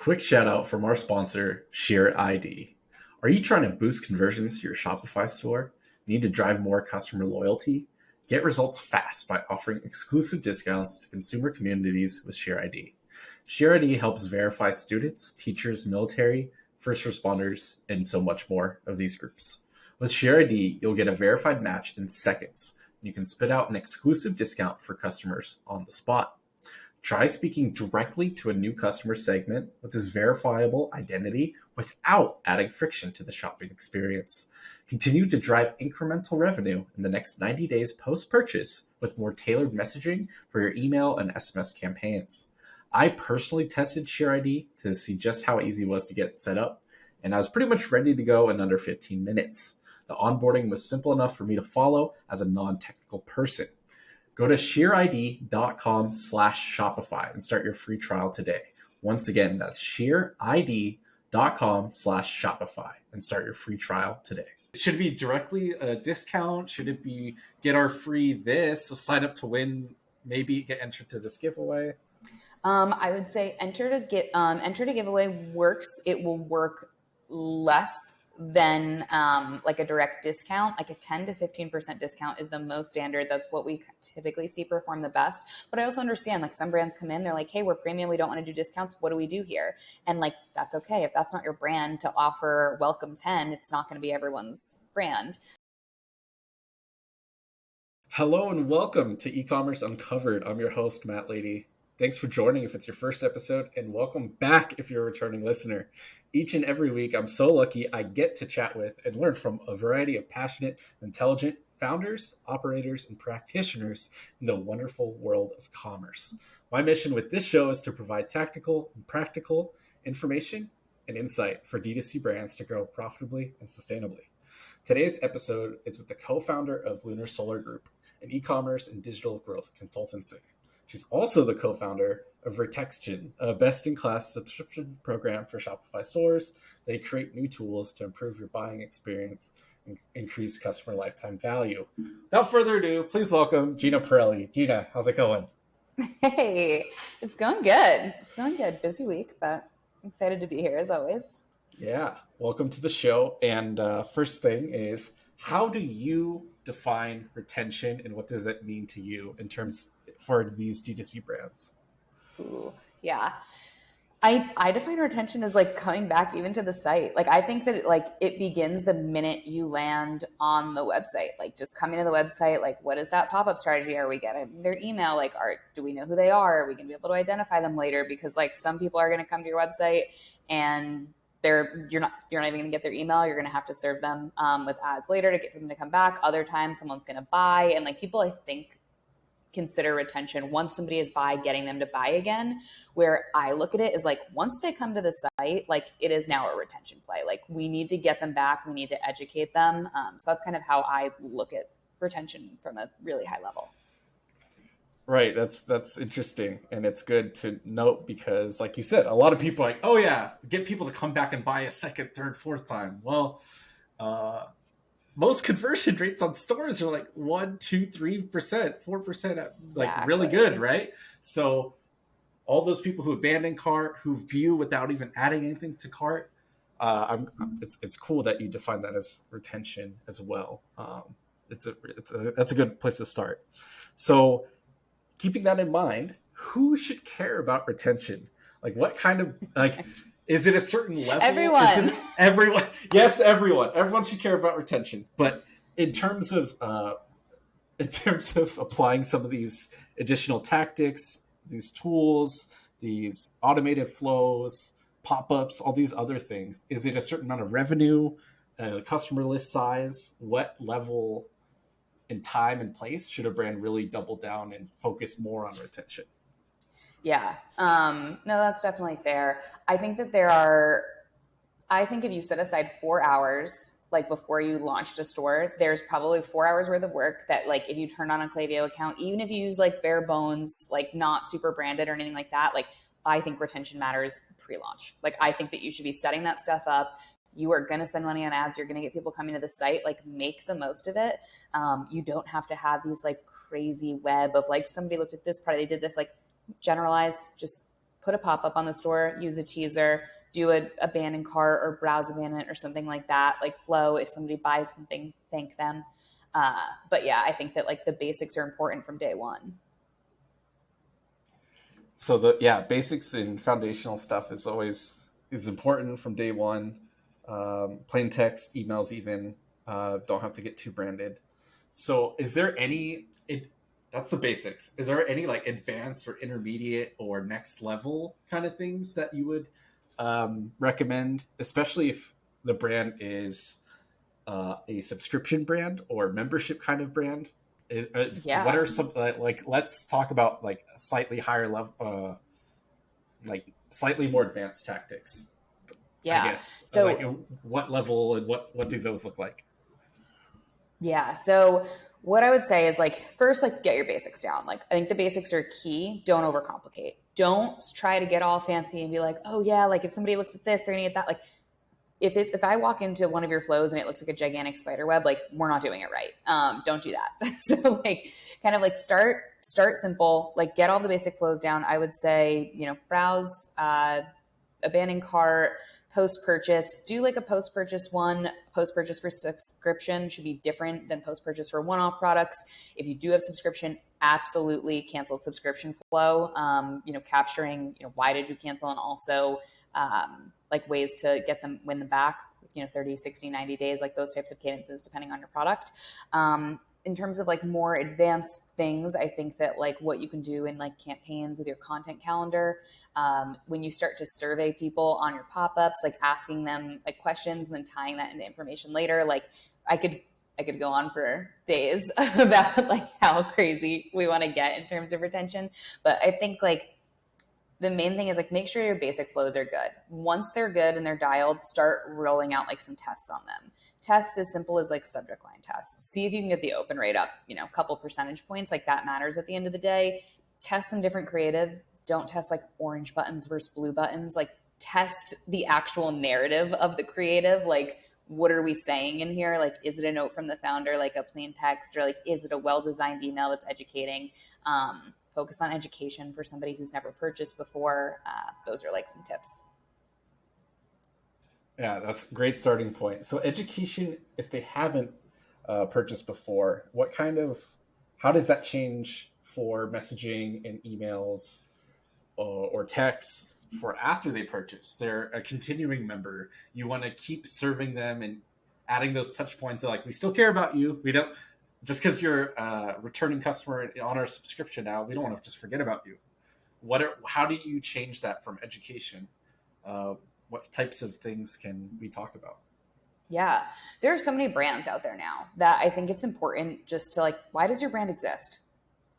quick shout out from our sponsor, Share ID. Are you trying to boost conversions to your Shopify store? Need to drive more customer loyalty? Get results fast by offering exclusive discounts to consumer communities with Share ID. Share ID helps verify students, teachers, military, first responders, and so much more of these groups. With Share ID, you'll get a verified match in seconds. You can spit out an exclusive discount for customers on the spot. Try speaking directly to a new customer segment with this verifiable identity without adding friction to the shopping experience. Continue to drive incremental revenue in the next 90 days post-purchase with more tailored messaging for your email and SMS campaigns. I personally tested ShareID to see just how easy it was to get set up, and I was pretty much ready to go in under 15 minutes. The onboarding was simple enough for me to follow as a non-technical person. Go to shareid.com/Shopify and start your free trial today. Once again, that's shareid.com/Shopify and start your free trial today. Should it be directly a discount? Should it be get our free this? So sign up to win, maybe get entered to this giveaway? I would say enter to giveaway works. It will work less than like a direct discount. Like a 10 to 15% discount is the most standard. That's what we typically see perform the best. But I also understand, like, some brands come in, they're like, hey, we're premium, we don't want to do discounts. What do we do here? And like, that's okay. If that's not your brand to offer welcome 10, it's not going to be everyone's brand. Hello and welcome to E-Commerce Uncovered. I'm your host, Matt Lady. Thanks for joining if it's your first episode, and welcome back if you're a returning listener. Each and every week, I'm so lucky I get to chat with and learn from a variety of passionate, intelligent founders, operators, and practitioners in the wonderful world of commerce. My mission with this show is to provide tactical and practical information and insight for D2C brands to grow profitably and sustainably. Today's episode is with the co-founder of Lunar Solar Group, an e-commerce and digital growth consultancy. She's also the co-founder of Vertexgen, a best-in-class subscription program for Shopify stores. They create new tools to improve your buying experience and increase customer lifetime value. Without further ado, please welcome Gina Pirelli. Gina, how's it going? Hey, it's going good. It's going good. Busy week, but I'm excited to be here as always. Yeah, welcome to the show. And first thing is, how do you define retention and what does it mean to you in terms for these D2C brands? Ooh, yeah. I define retention as like coming back even to the site. Like, I think that it begins the minute you land on the website. Like, just coming to the website, like, what is that pop-up strategy? Are we getting their email? Like, do we know who they are? Are we gonna be able to identify them later? Because like, some people are gonna come to your website and you're not even gonna get their email. You're gonna have to serve them with ads later to get them to come back. Other times someone's gonna buy, and like, people, I think, consider retention once somebody is getting them to buy again. Where I look at it is like, once they come to the site, like, it is now a retention play. Like, we need to get them back. We need to educate them. So that's kind of how I look at retention from a really high level. Right. That's interesting. And it's good to note because, like you said, a lot of people are like, oh yeah, get people to come back and buy a second, third, fourth time. Well, most conversion rates on stores are like 1%, 2%, 3%, 4%, like really good, right? So all those people who abandon cart, who view without even adding anything to cart, it's cool that you define that as retention as well. That's a good place to start. So keeping that in mind, who should care about retention? Like, what kind of, like, is it a certain level? Everyone. Everyone. Yes, everyone. Everyone should care about retention. But in terms of applying some of these additional tactics, these tools, these automated flows, pop-ups, all these other things, is it a certain amount of revenue, customer list size? What level in time and place should a brand really double down and focus more on retention? Yeah. No, that's definitely fair. I think if you set aside 4 hours, like, before you launched a store, there's probably 4 hours worth of work that, like, if you turn on a Klaviyo account, even if you use like bare bones, like not super branded or anything like that, like, I think retention matters pre-launch. Like, I think that you should be setting that stuff up. You are going to spend money on ads. You're going to get people coming to the site. Like, make the most of it. You don't have to have these like crazy web of like, somebody looked at this product, they did this. Like, generalize, just put a pop-up on the store, use a teaser, do a abandoned cart or browse abandonment or something like that, like flow. If somebody buys something, thank them. But yeah, I think that like the basics are important from day one. So the basics and foundational stuff is important from day one. Plain text, emails, even don't have to get too branded. So is there that's the basics. Is there any like advanced or intermediate or next level kind of things that you would recommend, especially if the brand is a subscription brand or membership kind of brand? Yeah. What are some like? Let's talk about like slightly higher level, like slightly more advanced tactics. Yeah. I guess. So like, what level and what do those look like? yeah. So what I would say is like first, like get your basics down. Like I think the basics are key. Don't overcomplicate. Don't try to get all fancy and be like, oh yeah, like if somebody looks at this, they're gonna get that. Like if I walk into one of your flows and it looks like a gigantic spider web, like we're not doing it right. Don't do that. So like kind of like start simple, like get all the basic flows down. I would say, browse, abandon cart, post-purchase, do like a post-purchase one. Post-purchase for subscription should be different than post-purchase for one-off products. If you do have subscription, absolutely canceled subscription flow, capturing, why did you cancel, and also like ways to get them, win them back, 30, 60, 90 days, like those types of cadences, depending on your product. In terms of like more advanced things, I think that like what you can do in like campaigns with your content calendar, when you start to survey people on your pop-ups, like asking them like questions and then tying that into information later, like I could go on for days about like how crazy we want to get in terms of retention. But I think like the main thing is like make sure your basic flows are good. Once they're good and they're dialed, start rolling out like some tests on them. Tests as simple as like subject line tests. See if you can get the open rate up, a couple percentage points. Like that matters at the end of the day. Test some different creative. Don't test like orange buttons versus blue buttons. Like test the actual narrative of the creative. Like what are we saying in here? Like, is it a note from the founder, like a plain text, or like, is it a well-designed email that's educating? Focus on education for somebody who's never purchased before. Those are like some tips. Yeah, that's a great starting point. So education, if they haven't purchased before, how does that change for messaging and emails or texts for after they purchase? They're a continuing member. You want to keep serving them and adding those touch points. Like, we still care about you. We don't, just because you're a returning customer on our subscription now, we don't want to just forget about you. How do you change that from education? What types of things can we talk about? Yeah, there are so many brands out there now that I think it's important just to like, why does your brand exist?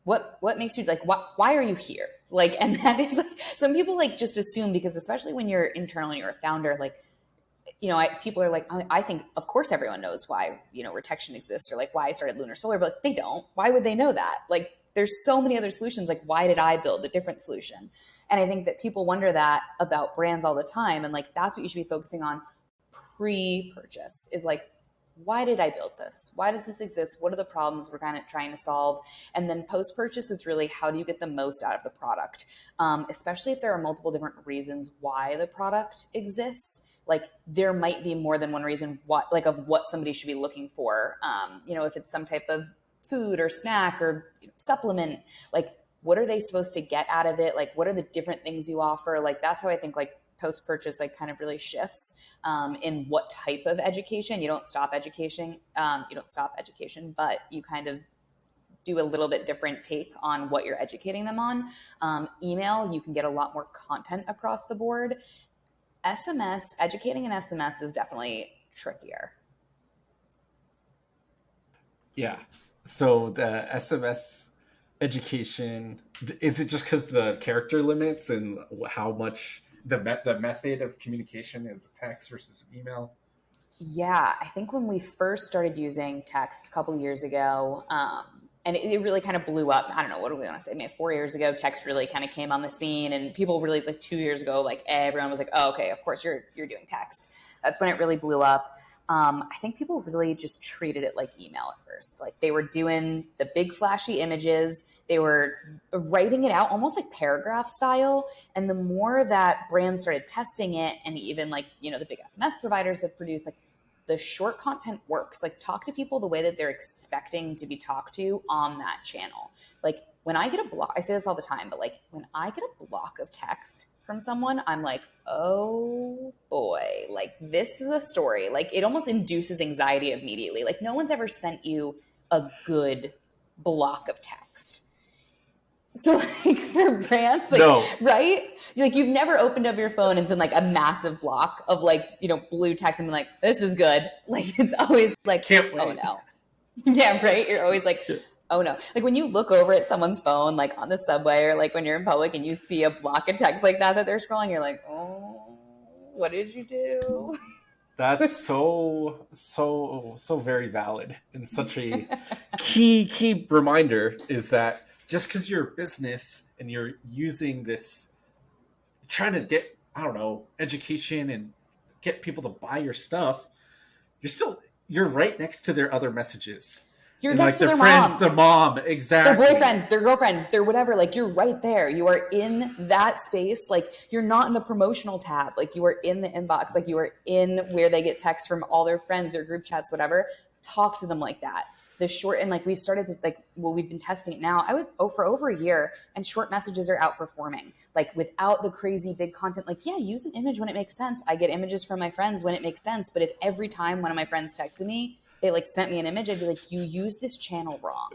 What makes you like, why are you here? Like, and that is like, some people like just assume, because especially when you're internal and you're a founder, like, people are like, I think of course everyone knows why, Retection exists, or like why I started Lunar Solar, but like, they don't. Why would they know that? Like, there's so many other solutions. Like, why did I build a different solution? And I think that people wonder that about brands all the time. And like, that's what you should be focusing on pre-purchase, is like, why did I build this? Why does this exist? What are the problems we're kind of trying to solve? And then post-purchase is really, how do you get the most out of the product? Especially if there are multiple different reasons why the product exists. Like, there might be more than one reason of what somebody should be looking for. If it's some type of food or snack or supplement, like, what are they supposed to get out of it? Like, what are the different things you offer? Like, that's how I think like post-purchase like kind of really shifts in what type of education. You don't stop education. But you kind of do a little bit different take on what you're educating them on. Email, you can get a lot more content across the board. SMS, educating in SMS is definitely trickier. Yeah. So the SMS education, is it just because the character limits and how much the method of communication is a text versus an email? Yeah, I think when we first started using text a couple of years ago, and it really kind of blew up. I don't know, what do we want to say? Maybe 4 years ago, text really kind of came on the scene, and people really, like 2 years ago, like everyone was like, oh, okay, of course you're doing text. That's when it really blew up. I think people really just treated it like email at first. Like they were doing the big flashy images, they were writing it out almost like paragraph style. And the more that brands started testing it, and even like, the big SMS providers that produce, like, the short content works. Like, talk to people the way that they're expecting to be talked to on that channel. Like, when I get a block, I say this all the time, but like when I get a block of text from someone, I'm like, oh boy, like this is a story. Like, it almost induces anxiety immediately. Like, no one's ever sent you a good block of text. So like for brands, like, No. right? Like, you've never opened up your phone and seen like a massive block of like, blue text and been like, this is good. Like, it's always like, Can't wait. oh no. Yeah, right? You're always like, oh no. Like when you look over at someone's phone, like on the subway or like when you're in public and you see a block of text like that they're scrolling, you're like, oh, what did you do? That's so very valid, and such a key reminder is that just because you're a business and you're using this, trying to get, I don't know, education and get people to buy your stuff, you're right next to their other messages. You're and next to their their friends, mom, their mom, exactly. their boyfriend, their girlfriend, their whatever. Like, you're right there. You are in that space. Like, you're not in the promotional tab. Like, you are in the inbox. Like, you are in where they get texts from all their friends, their group chats, whatever. Talk to them like that. The short, and like we've started to we've been testing it now. For over a year, and short messages are outperforming. Like, without the crazy big content, like, yeah, use an image when it makes sense. I get images from my friends when it makes sense. But if every time one of my friends texted me, they like sent me an image, I'd be like, you use this channel wrong.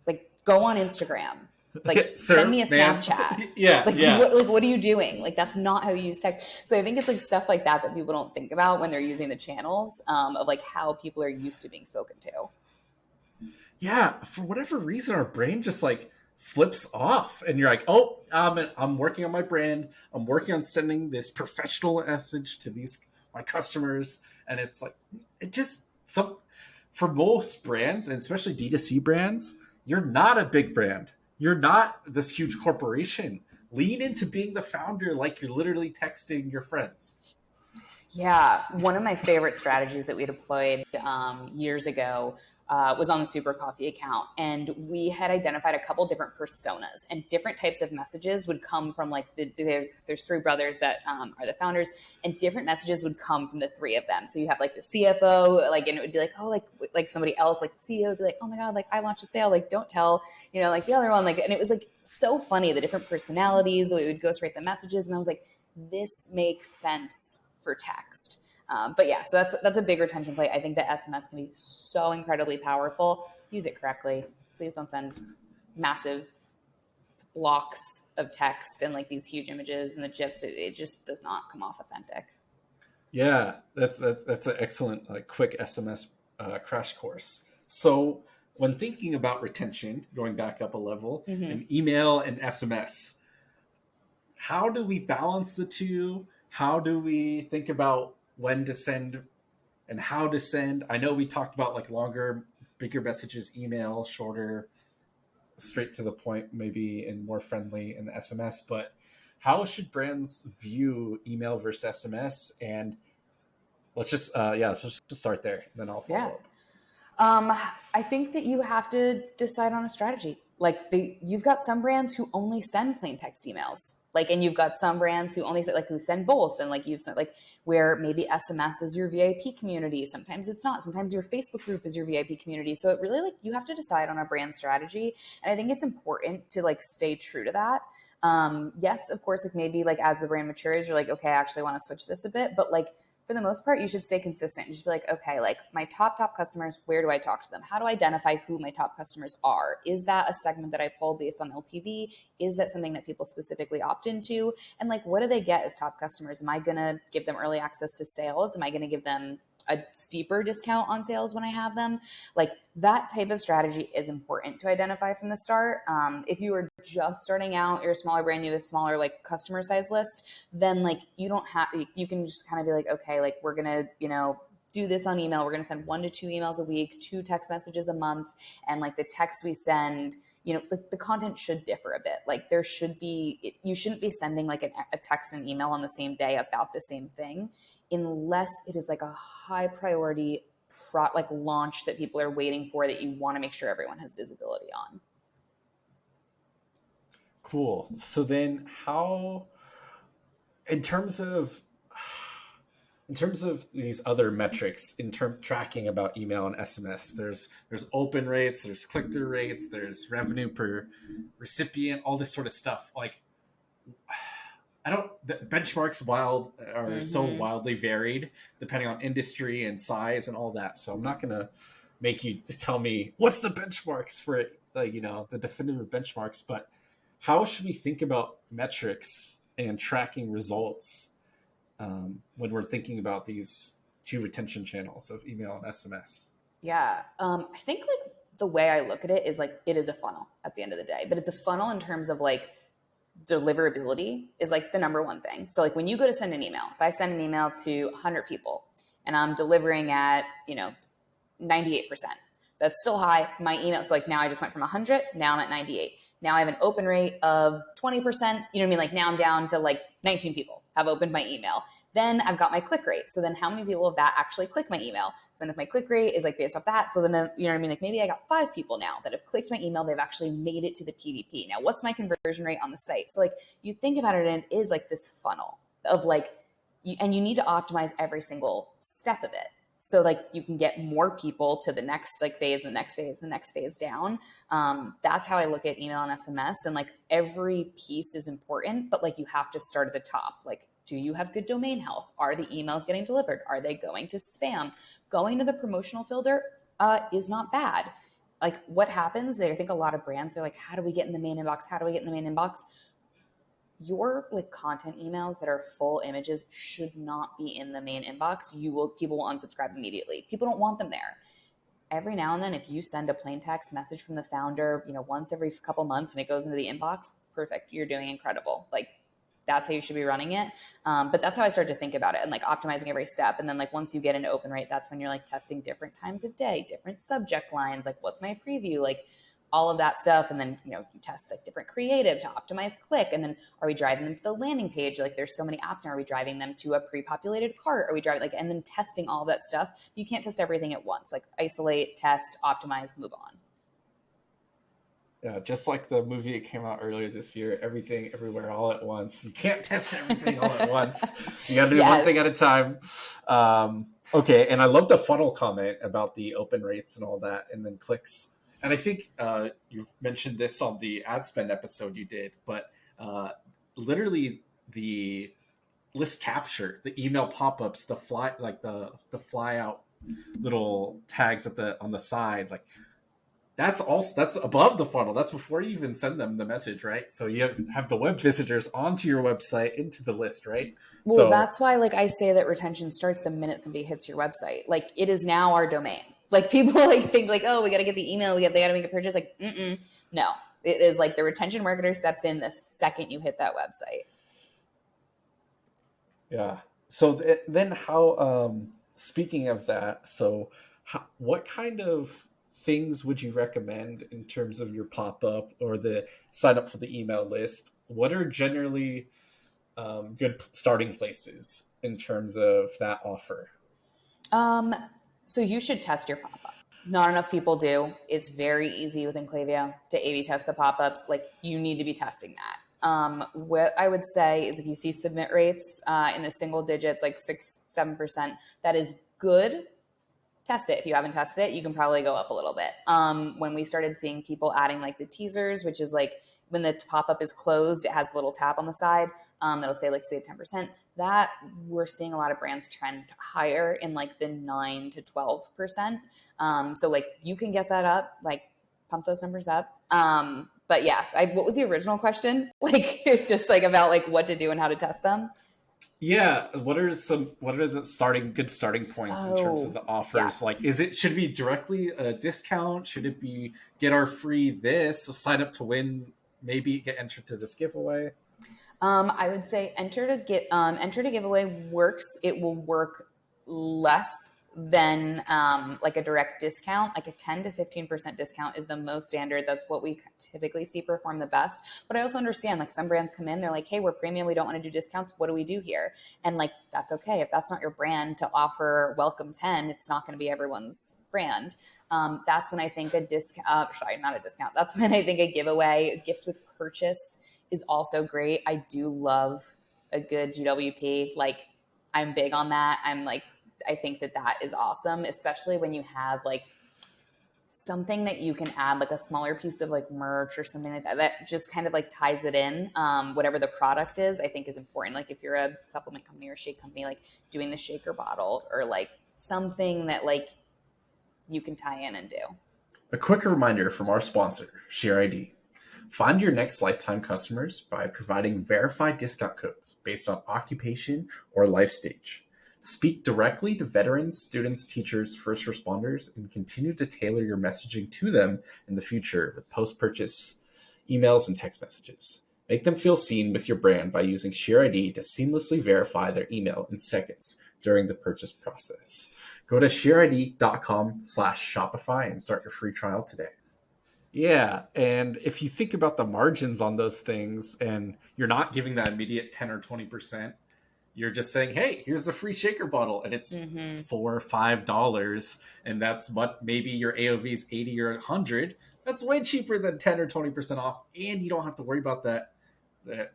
Like, go on Instagram. Like, Sir, send me a Snapchat. Yeah, yeah. What are you doing? Like, that's not how you use text. So I think it's like stuff like that people don't think about when they're using the channels, of like how people are used to being spoken to. Yeah, for whatever reason, our brain just like flips off, and you're like, oh, I'm working on my brand. I'm working on sending this professional message to my customers, and it's like, for most brands, and especially D2C brands, you're not a big brand. You're not this huge corporation. Lean into being the founder, like you're literally texting your friends. Yeah, one of my favorite strategies that we deployed years ago was on the Super Coffee account. And we had identified a couple different personas, and different types of messages would come from like, there's three brothers that are the founders, and different messages would come from the three of them. So you have like the CFO, like, and it would be like, oh, like somebody else, like the CEO would be like, oh my God, like I launched a sale, like don't tell, like the other one, like, and it was like so funny, the different personalities, the way we would ghostwrite the messages. And I was like, this makes sense for text. But yeah, so that's a big retention play. I think that SMS can be so incredibly powerful. Use it correctly. Please don't send massive blocks of text and like these huge images and the GIFs. It just does not come off authentic. Yeah, that's an excellent quick SMS crash course. So when thinking about retention, going back up a level, and email and SMS, how do we balance the two? How do we think about when to send and how to send? I know we talked about like longer, bigger messages, email, shorter, straight to the point, maybe, and more friendly in the SMS, but how should brands view email versus SMS? And let's just start there, then I'll follow up. I think that you have to decide on a strategy. Like, you've got some brands who only send plain text emails. Like, and you've got some brands who only who send both. And like, you've sent like where maybe SMS is your VIP community. Sometimes it's not. Sometimes your Facebook group is your VIP community. So it really, like, you have to decide on a brand strategy. And I think it's important to like stay true to that. Yes, of course, like maybe like as the brand matures, you're like, okay, I actually want to switch this a bit. But like, for the most part, you should stay consistent. You should be like, okay, like my top customers, where do I talk to them? How do I identify who my top customers are? Is that a segment that I pull based on LTV? Is that something that people specifically opt into? And like, what do they get as top customers? Am I going to give them early access to sales? Am I going to give them a steeper discount on sales when I have them? Like, that type of strategy is important to identify from the start. If you were just starting out, you're a smaller brand, you have a smaller like customer size list, then like you can just kind of be like, okay, like we're going to, do this on email. We're going to send 1 to 2 emails a week, 2 text messages a month. And like the text we send, you know, the content should differ a bit. Like there should be, you shouldn't be sending like a text and email on the same day about the same thing, unless it is like a high priority like launch that people are waiting for, that you want to make sure everyone has visibility on. Cool. So then how, in terms of these other metrics, in term tracking about email and SMS, there's open rates, there's click-through rates, there's revenue per recipient, all this sort of stuff. Like, I don't, the benchmarks are so wildly varied depending on industry and size and all that. So I'm not gonna make you tell me what's the benchmarks for it, like, you know, the definitive benchmarks. But how should we think about metrics and tracking results when we're thinking about these two retention channels of email and SMS? Yeah, I think like the way I look at it is like it is a funnel at the end of the day, but it's a funnel in terms of like deliverability is like the number one thing. So like when you go to send an email, if I send an email to 100 people and I'm delivering at, you know, 98%, that's still high. My email, so like now I just went from 100, now I'm at 98. Now I have an open rate of 20%. You know what I mean? Like now I'm down to like 19 people have opened my email. Then I've got my click rate. So then how many people of that actually click my email? So then if my click rate is like based off that, so then, you know what I mean? Like maybe I got 5 people now that have clicked my email. They've actually made it to the PDP. Now what's my conversion rate on the site? So like you think about it and it is like this funnel of like, and you need to optimize every single step of it. So like you can get more people to the next like phase, the next phase, the next phase down. That's how I look at email and SMS. And like every piece is important, but like you have to start at the top. Like, do you have good domain health? Are the emails getting delivered? Are they going to spam? Going to the promotional filter is not bad. Like what happens, I think a lot of brands, they're like, how do we get in the main inbox? How do we get in the main inbox? Your like content emails that are full images should not be in the main inbox. People will unsubscribe immediately. People don't want them there. Every now and then, if you send a plain text message from the founder, you know, once every couple months and it goes into the inbox, perfect. You're doing incredible. Like that's how you should be running it. But that's how I started to think about it and like optimizing every step. And then like once you get into open rate, that's when you're like testing different times of day, different subject lines, like what's my preview, like all of that stuff. And then, you know, you test like different creative to optimize click. And then are we driving them to the landing page? Like there's so many apps now. Are we driving them to a pre-populated cart? Are we driving like, and then testing all of that stuff. You can't test everything at once, like isolate, test, optimize, move on. Yeah, just like the movie that came out earlier this year, Everything Everywhere All at Once. You can't test everything all at once. You got to do one thing at a time. Okay, and I love the funnel comment about the open rates and all that, and then clicks. And I think you've mentioned this on the ad spend episode you did, but literally the list capture, the email pop-ups, the fly out little tags on the side, like that's above the funnel. That's before you even send them the message, right? So you have the web visitors onto your website into the list, right? Well, so that's why like I say that retention starts the minute somebody hits your website. Like it is now our domain. Like people like think like, oh, we got to get the email, they got to make a purchase. Like, no, it is like the retention marketer steps in the second you hit that website. Yeah. So then how, speaking of that, so what kind of things would you recommend in terms of your pop-up or the sign up for the email list? What are generally good starting places in terms of that offer? So you should test your pop-up. Not enough people do. It's very easy with Enclavia to A/B test the pop-ups. Like you need to be testing that. What I would say is if you see submit rates in the single digits, like 6-7%, that is good. Test it. If you haven't tested it, you can probably go up a little bit. When we started seeing people adding like the teasers, which is like when the pop-up is closed, it has a little tab on the side that'll say like save 10%. That we're seeing a lot of brands trend higher in like the 9 to 12%. So like you can get that up, like pump those numbers up. But yeah, what was the original question? Like just like about like what to do and how to test them. Yeah, what are the good starting points in terms of the offers? Yeah. Like, should it be directly a discount? Should it be get our free this? So sign up to win, maybe get entered to this giveaway. I would say enter to giveaway works. It will work less than like a direct discount. Like a 10 to 15% discount is the most standard. That's what we typically see perform the best. But I also understand like some brands come in, they're like, hey, we're premium, we don't want to do discounts. What do we do here? And like, that's okay. If that's not your brand to offer Welcome 10, it's not going to be everyone's brand. That's when I think a discount, sorry, not a discount. That's when I think a giveaway, a gift with purchase is also great. I do love a good GWP. Like I'm big on that. I think that that is awesome, especially when you have like something that you can add, like a smaller piece of like merch or something like that, that just kind of like ties it in. Whatever the product is, I think is important. Like if you're a supplement company or shake company, like doing the shaker bottle or like something that like you can tie in and do. A quick reminder from our sponsor, ShareID. Find your next lifetime customers by providing verified discount codes based on occupation or life stage. Speak directly to veterans, students, teachers, first responders, and continue to tailor your messaging to them in the future with post-purchase emails and text messages. Make them feel seen with your brand by using ShareID to seamlessly verify their email in seconds during the purchase process. Go to shareid.com/Shopify and start your free trial today. Yeah, and if you think about the margins on those things and you're not giving that immediate 10 or 20%, you're just saying, hey, here's the free shaker bottle, and it's $4 or $5, and that's what maybe your AOV is 80 or 100. That's way cheaper than 10 or 20% off, and you don't have to worry about that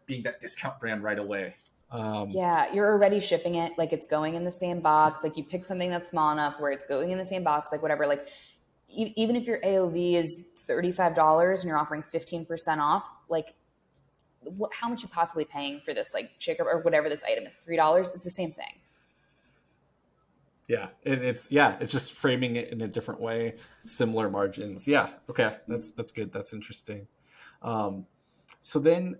being that discount brand right away. Yeah, you're already shipping it, like it's going in the same box. Like you pick something that's small enough where it's going in the same box, like whatever. Like even if your AOV is $35 and you're offering 15% off, like how much you possibly paying for this like shaker or whatever this item is? $3. It's the same thing. Yeah, and it's just framing it in a different way, similar margins. Yeah, okay, that's good. That's interesting. So then,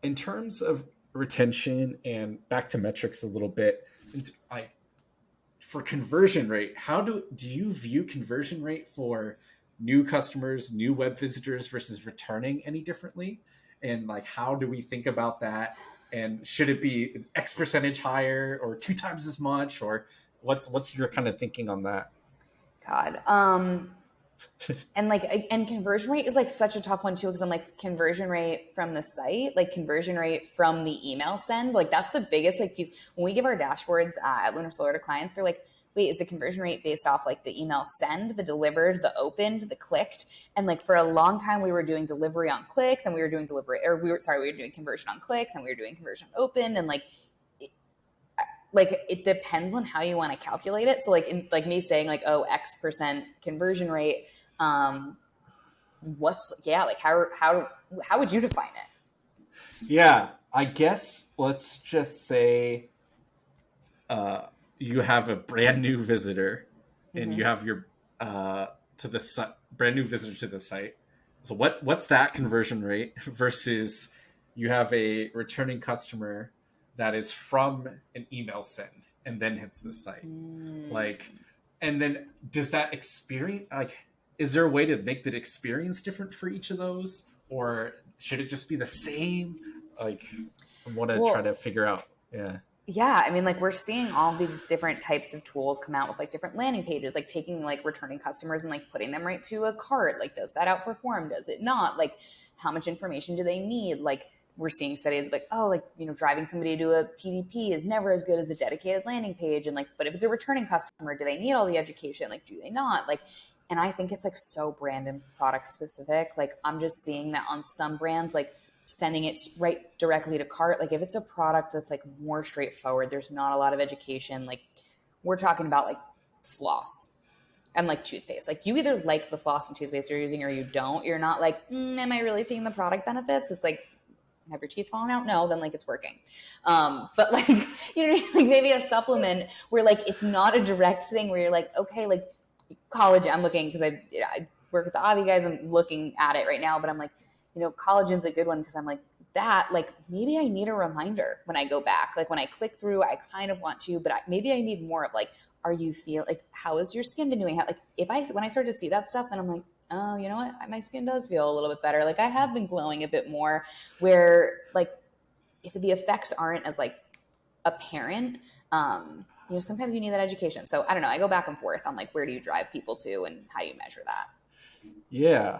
in terms of retention and back to metrics a little bit, for conversion rate, how do you view conversion rate for new customers, new web visitors versus returning any differently? And like, how do we think about that? And should it be an X percentage higher or 2 times as much, or what's your kind of thinking on that? God. And conversion rate is like such a tough one too, because I'm like conversion rate from the site, like conversion rate from the email send, like that's the biggest like piece. When we give our dashboards at Lunar Solar to clients, they're like, wait, is the conversion rate based off like the email send, the delivered, the opened, the clicked? And like for a long time we were doing delivery on click, then we were doing we were doing conversion on click, then we were doing conversion on open, and like it depends on how you want to calculate it. So like me saying like, oh, X% conversion rate, how would you define it? Yeah, I guess let's just say you have a brand new visitor and you have your brand new visitor to the site. So what's that conversion rate versus you have a returning customer that is from an email send and then hits the site? Like, and then does that experience, like, is there a way to make the experience different for each of those, or should it just be the same? Like, I want to try to figure out. Yeah, I mean, like we're seeing all these different types of tools come out with like different landing pages, like taking like returning customers and like putting them right to a cart. Like, does that outperform? Does it not? Like, how much information do they need? Like, we're seeing studies like, oh, like, you know, driving somebody to a PDP is never as good as a dedicated landing page. And like, but if it's a returning customer, do they need all the education? Like, do they not? Like, and I think it's like so brand and product specific. Like, I'm just seeing that on some brands, like sending it right directly to cart. Like if it's a product that's like more straightforward, there's not a lot of education. Like we're talking about like floss and like toothpaste. Like you either like the floss and toothpaste you're using or you don't. You're not like, am I really seeing the product benefits? It's like, have your teeth fallen out? No, then like it's working. But like, you know, like maybe a supplement where like it's not a direct thing where you're like, okay, like collagen. I'm looking because I work with the Avi guys. I'm looking at it right now, but I'm like, you know, collagen's a good one because I'm like that, like maybe I need a reminder when I go back. Like when I click through, I kind of want to, but maybe I need more of like, are you feel like, how is your skin doing? Like when I start to see that stuff, then I'm like, oh, you know what? My skin does feel a little bit better. Like I have been glowing a bit more, where like if the effects aren't as like apparent, sometimes you need that education. So I don't know. I go back and forth on like, where do you drive people to and how you measure that? Yeah,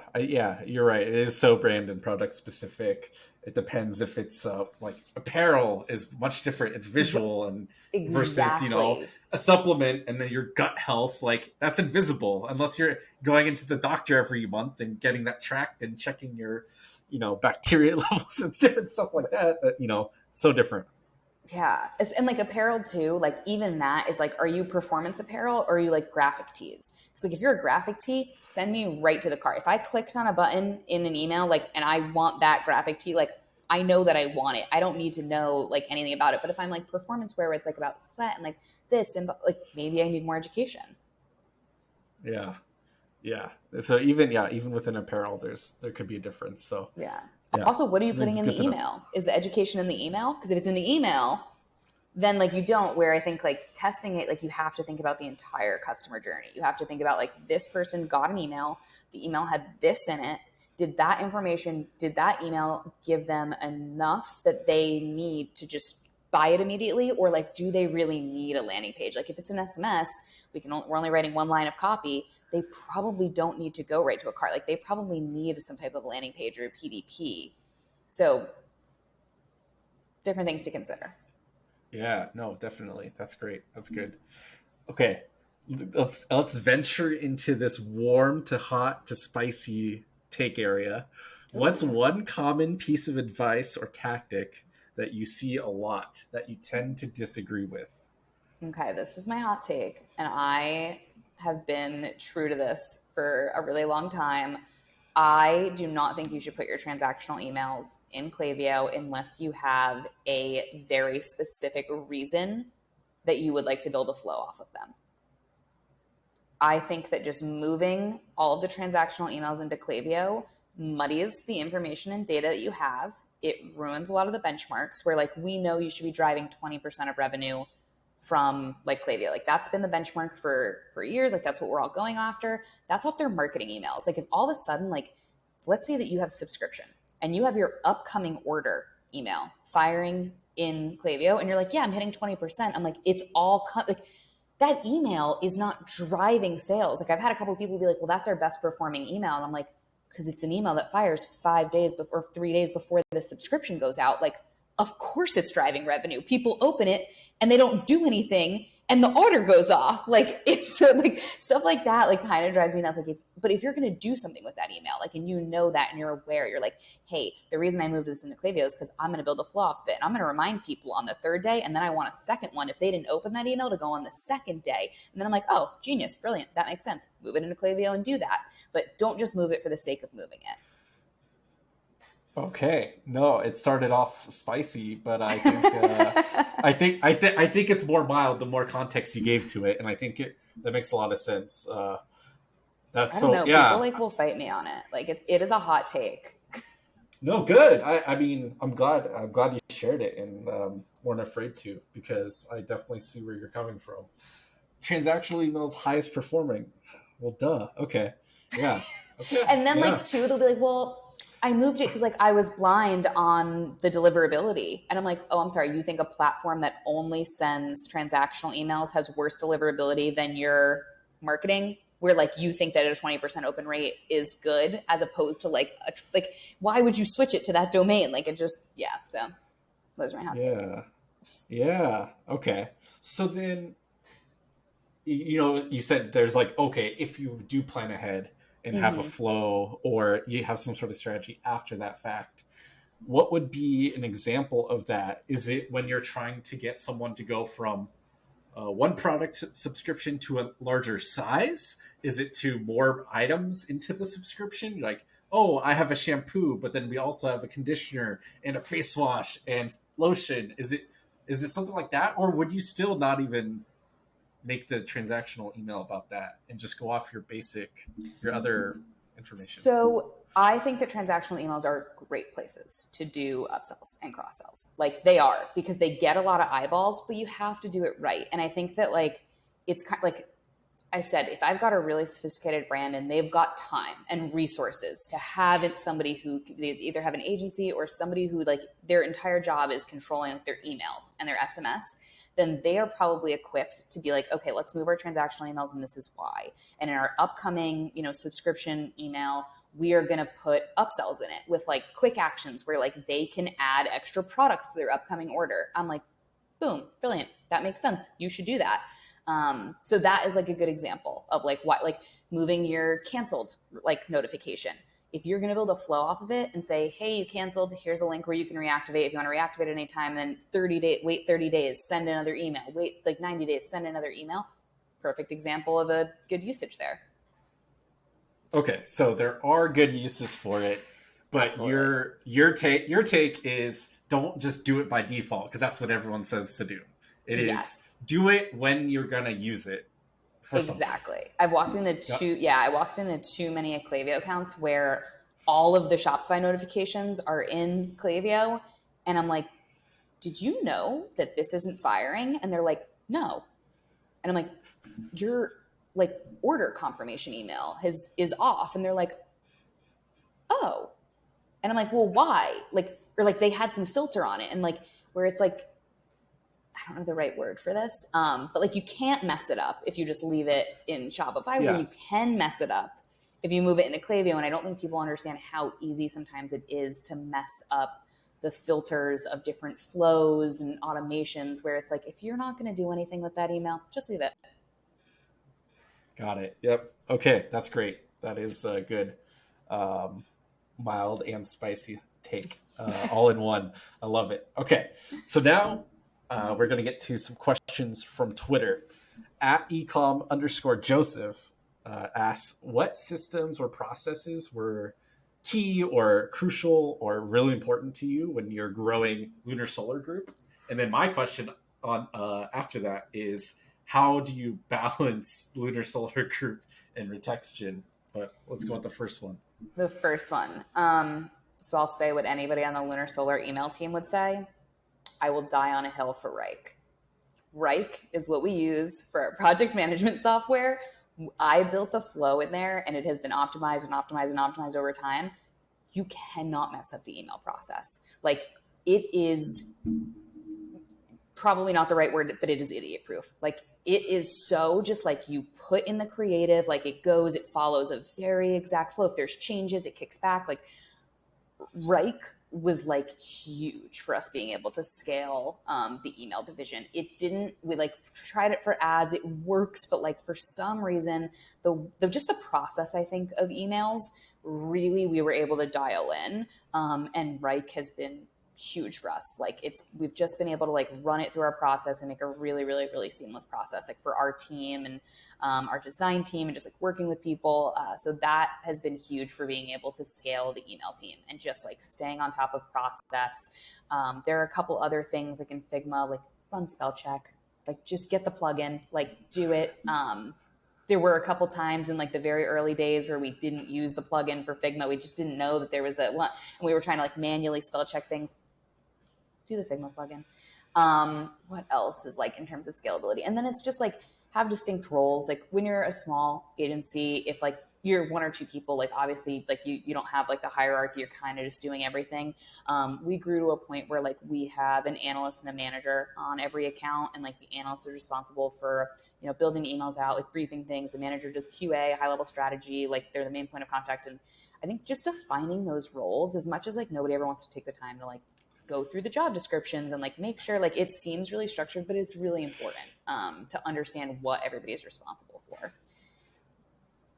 you're right. It is so brand and product specific. It depends if it's like apparel is much different. It's visual and versus, Exactly. a supplement and then your gut health, like that's invisible unless you're going into the doctor every month and getting that tracked and checking your, bacteria levels and different stuff like that. So different. Yeah. And like apparel too, like even that is like, are you performance apparel or are you like graphic tees? It's like, if you're a graphic tee, send me right to the cart. If I clicked on a button in an email, like, and I want that graphic tee, like I know that I want it. I don't need to know like anything about it. But if I'm like performance wear where it's like about sweat and like this and like, maybe I need more education. Yeah. Yeah. So even within apparel, there could be a difference. So Yeah. yeah. Also, what are you putting It's in good the to know. email? Is the education in the email? Because if it's in the email, then like you don't, where I think like testing it, like you have to think about the entire customer journey. You have to think about like, this person got an email, the email had this in it. Did that email give them enough that they need to just buy it immediately? Or like, do they really need a landing page? Like if it's an SMS, we're only writing one line of copy. They probably don't need to go right to a cart. Like they probably need some type of landing page or a PDP. So different things to consider. Yeah, no, definitely. That's great. That's good. Okay. Let's venture into this warm to hot to spicy take area. What's Ooh. one common piece of advice or tactic that you see a lot that you tend to disagree with? Okay, this is my hot take, and I have been true to this for a really long time. I do not think you should put your transactional emails in Klaviyo unless you have a very specific reason that you would like to build a flow off of them. I think that just moving all of the transactional emails into Klaviyo muddies the information and data that you have. It ruins a lot of the benchmarks where like we know you should be driving 20% of revenue from like Klaviyo. Like that's been the benchmark for years. Like that's what we're all going after. That's off their marketing emails. Like if all of a sudden, like let's say that you have subscription and you have your upcoming order email firing in Klaviyo and you're like, yeah, I'm hitting 20%. I'm like, it's all like that email is not driving sales. Like I've had a couple of people be like, well, that's our best performing email. And I'm like, because it's an email that fires 5 days before, 3 days before the subscription goes out. Like, of course it's driving revenue. People open it and they don't do anything and the order goes off. Like it's like stuff like that, like kind of drives me nuts. Like, but if you're going to do something with that email, like, and you know that, and you're aware, you're like, hey, the reason I moved this into Klaviyo is because I'm going to build a flow off of it. And I'm going to remind people on the third day. And then I want a second one, if they didn't open that email, to go on the second day. And then I'm like, oh, genius, brilliant. That makes sense. Move it into Klaviyo and do that. But don't just move it for the sake of moving it. Okay, no, it started off spicy, but I think I think it's more mild the more context you gave to it, and I think that makes a lot of sense. That's I don't know. yeah. People like will fight me on it. Like it is a hot take. No, good. I mean, I'm glad you shared it and weren't afraid to, because I definitely see where you're coming from. Transactional emails highest performing. Well, duh. Okay. Yeah. Okay. And then yeah. like too, they'll be like, well, I moved it because like I was blind on the deliverability. And I'm like, oh, I'm sorry. You think a platform that only sends transactional emails has worse deliverability than your marketing, where like you think that a 20% open rate is good, as opposed to like why would you switch it to that domain? Like it just, yeah. So those are my hot takes. Yeah. Okay. So then, you said there's like, okay, if you do plan ahead and have a flow, or you have some sort of strategy after that fact, what would be an example of that? Is it when you're trying to get someone to go from one product subscription to a larger size? Is it to more items into the subscription? You're like, oh, I have a shampoo, but then we also have a conditioner and a face wash and lotion. Is it something like that? Or would you still not even make the transactional email about that and just go off your other information? So I think that transactional emails are great places to do upsells and cross sells. Like they are, because they get a lot of eyeballs, but you have to do it right. And I think that like, it's kind of like I said, if I've got a really sophisticated brand and they've got time and resources to have it, somebody who they either have an agency or somebody who like their entire job is controlling their emails and their SMS, then they are probably equipped to be like, okay, let's move our transactional emails, and this is why. And in our upcoming, subscription email, we are going to put upsells in it with like quick actions where like they can add extra products to their upcoming order. I'm like, boom, brilliant. That makes sense. You should do that. So that is like a good example of like what, like moving your canceled like notification. If you're going to build a flow off of it and say, hey, you canceled, here's a link where you can reactivate. If you want to reactivate at any time, then wait 30 days, send another email. Wait like 90 days, send another email. Perfect example of a good usage there. Okay, so there are good uses for it, but Absolutely. your take is don't just do it by default, because that's what everyone says to do. It is Yes. do it when you're gonna use it for something. Exactly. I've walked into too many Klaviyo accounts where all of the Shopify notifications are in Klaviyo, and I'm like, did you know that this isn't firing? And they're like, no. And I'm like, your like order confirmation email is off. And they're like, oh. And I'm like, well, why? Like, or like they had some filter on it, and like where it's like, I don't know the right word for this, but like you can't mess it up if you just leave it in Shopify, Yeah. where you can mess it up if you move it into Klaviyo. And I don't think people understand how easy sometimes it is to mess up the filters of different flows and automations, where it's like, if you're not going to do anything with that email, just leave it. Got it. Yep. Okay, that's great. That is good. Mild and spicy take, all in one. I love it. Okay, so now we're going to get to some questions from Twitter. At ecom_Joseph asks, what systems or processes were key or crucial or really important to you when you're growing Lunar Solar Group? And then my question on after that is, how do you balance Lunar Solar Group and Retextion? But let's go with the first one. The first one. So I'll say what anybody on the Lunar Solar email team would say. I will die on a hill for Rike. Rike is what we use for our project management software. I built a flow in there, and it has been optimized and optimized and optimized over time. You cannot mess up the email process. Like, it is probably not the right word, but it is idiot proof. Like, it is so just like you put in the creative, like it goes, it follows a very exact flow. If there's changes, it kicks back. Like, Rike was like huge for us being able to scale the email division. It didn't, we like tried it for ads, it works, but like for some reason, the just the process, I think, of emails, really we were able to dial in. And Rike has been huge for us. Like, we've just been able to like run it through our process and make a really, really, really seamless process, like for our team and our design team, and just like working with people. So that has been huge for being able to scale the email team and just like staying on top of process. There are a couple other things like in Figma, like run spell check, like just get the plugin, like do it. There were a couple times in like the very early days where we didn't use the plugin for Figma. We just didn't know that there was a one, and we were trying to like manually spell check things. Do the Figma plugin. What else is like in terms of scalability? And then it's just like have distinct roles. Like when you're a small agency, if like you're one or two people, like obviously like you don't have like the hierarchy, you're kind of just doing everything. We grew to a point where like we have an analyst and a manager on every account, and like the analyst is responsible for building emails out, like briefing things. The manager does QA, high level strategy, like they're the main point of contact. And I think just defining those roles, as much as like nobody ever wants to take the time to like go through the job descriptions and like make sure like it seems really structured, but it's really important to understand what everybody is responsible for.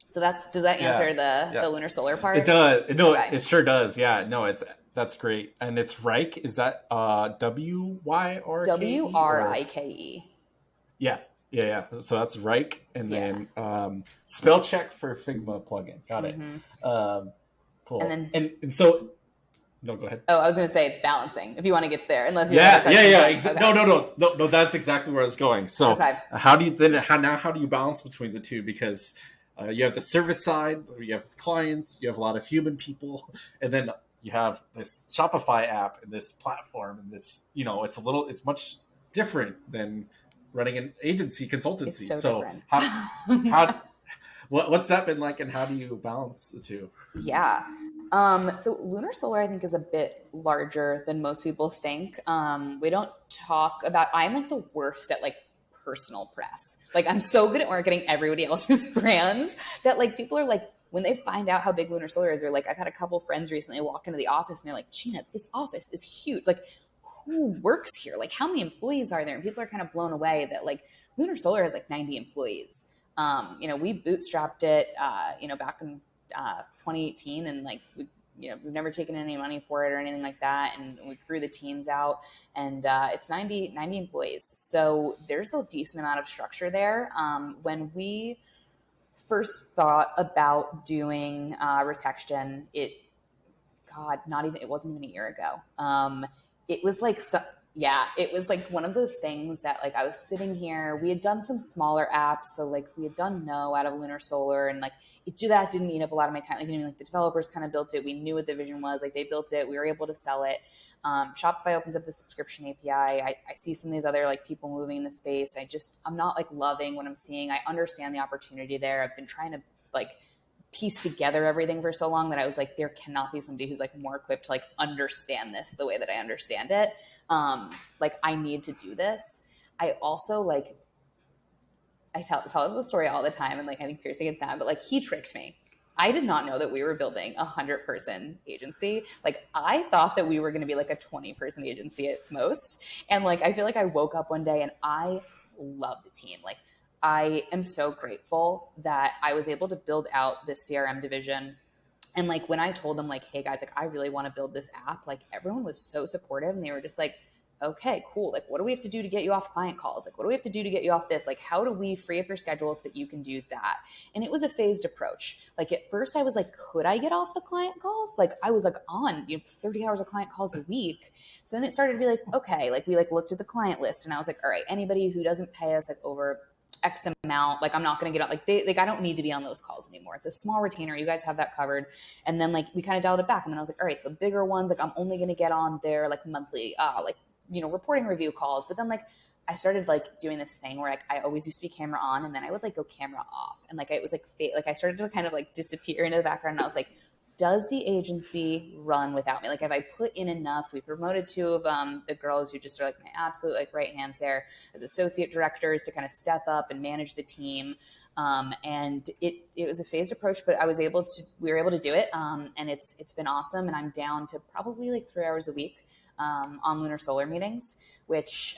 So does that answer the Lunar Solar part? It does. No, Okay. it sure does. Yeah, no, that's great. And it's Rike. Is that WYRKE? WRIKE. Yeah. So that's Rike, and then spell check for Figma plugin. Got it. Cool. And so. No, go ahead. Oh, I was going to say balancing, if you want to get there, unless you Exactly. Okay. No, that's exactly where I was going. So how do you balance between the two? Because you have the service side, you have clients, you have a lot of human people, and then you have this Shopify app and this platform, and this, it's much different than running an agency consultancy. It's so different. What's that been like, and how do you balance the two? Yeah. So Lunar Solar, I think, is a bit larger than most people think. We don't talk about, I'm like the worst at like personal press. Like I'm so good at marketing everybody else's brands that like people are like, when they find out how big Lunar Solar is, they're like, I've had a couple friends recently walk into the office and they're like, Gina, this office is huge. Like who works here? Like how many employees are there? And people are kind of blown away that like Lunar Solar has like 90 employees. We bootstrapped it, back in 2018, and like we've never taken any money for it or anything like that, and we grew the teams out, and it's 90 employees, so there's a decent amount of structure there. When we first thought about doing Retection, it wasn't even a year ago. It was like it was like one of those things that like I was sitting here, we had done some smaller apps, so like we had done No out of Lunar Solar, and like that didn't eat up a lot of my time. Like, like the developers kind of built it. We knew what the vision was. Like they built it. We were able to sell it. Shopify opens up the subscription API. I see some of these other like people moving in the space. I'm not like loving what I'm seeing. I understand the opportunity there. I've been trying to like piece together everything for so long that I was like, there cannot be somebody who's like more equipped to like understand this the way that I understand it. Like I need to do this. I also like, I tell the story all the time, and like I think Piercy gets mad, but like he tricked me. I did not know that we were building 100-person agency. Like I thought that we were going to be like a 20-person agency at most. And like I feel like I woke up one day and I love the team. Like I am so grateful that I was able to build out this CRM division. And like when I told them like, hey guys, like I really want to build this app, like everyone was so supportive, and they were just like, okay, cool. Like, what do we have to do to get you off client calls? Like, what do we have to do to get you off this? Like, how do we free up your schedule so that you can do that? And it was a phased approach. Like at first I was like, could I get off the client calls? Like I was like on 30 hours of client calls a week. So then it started to be like, okay, like we like looked at the client list, and I was like, all right, anybody who doesn't pay us like over X amount, like I'm not going to get on, like I don't need to be on those calls anymore. It's a small retainer. You guys have that covered. And then like we kind of dialed it back, and then I was like, all right, the bigger ones, like I'm only going to get on their like monthly, reporting review calls. But then like I started like doing this thing where like I always used to be camera on, and then I would like go camera off, and like it was like like I started to kind of like disappear into the background, and I was like, does the agency run without me? Like if I put in enough, we promoted two of the girls who just are like my absolute like right hands there as associate directors to kind of step up and manage the team. And it was a phased approach, but we were able to do it. And it's been awesome. And I'm down to probably like 3 hours a week on Lunar Solar meetings, which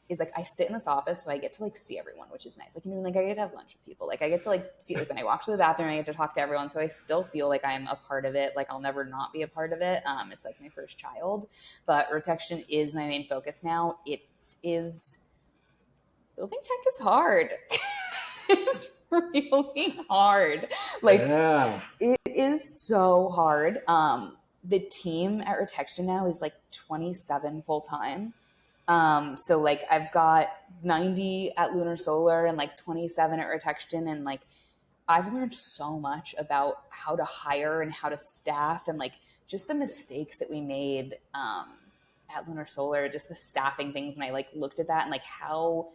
is like I sit in this office, so I get to like see everyone, which is nice. Like like I get to have lunch with people. Like I get to like see, like when I walk to the bathroom, I get to talk to everyone. So I still feel like I'm a part of it. Like I'll never not be a part of it. It's like my first child, but Retection is my main focus now. It is building tech is hard. It's really hard. Like it is so hard. The team at Retection now is like 27 full time. So like I've got 90 at Lunar Solar and like 27 at Retection, and like I've learned so much about how to hire and how to staff, and like just the mistakes that we made at Lunar Solar, just the staffing things. When I like looked at that and like how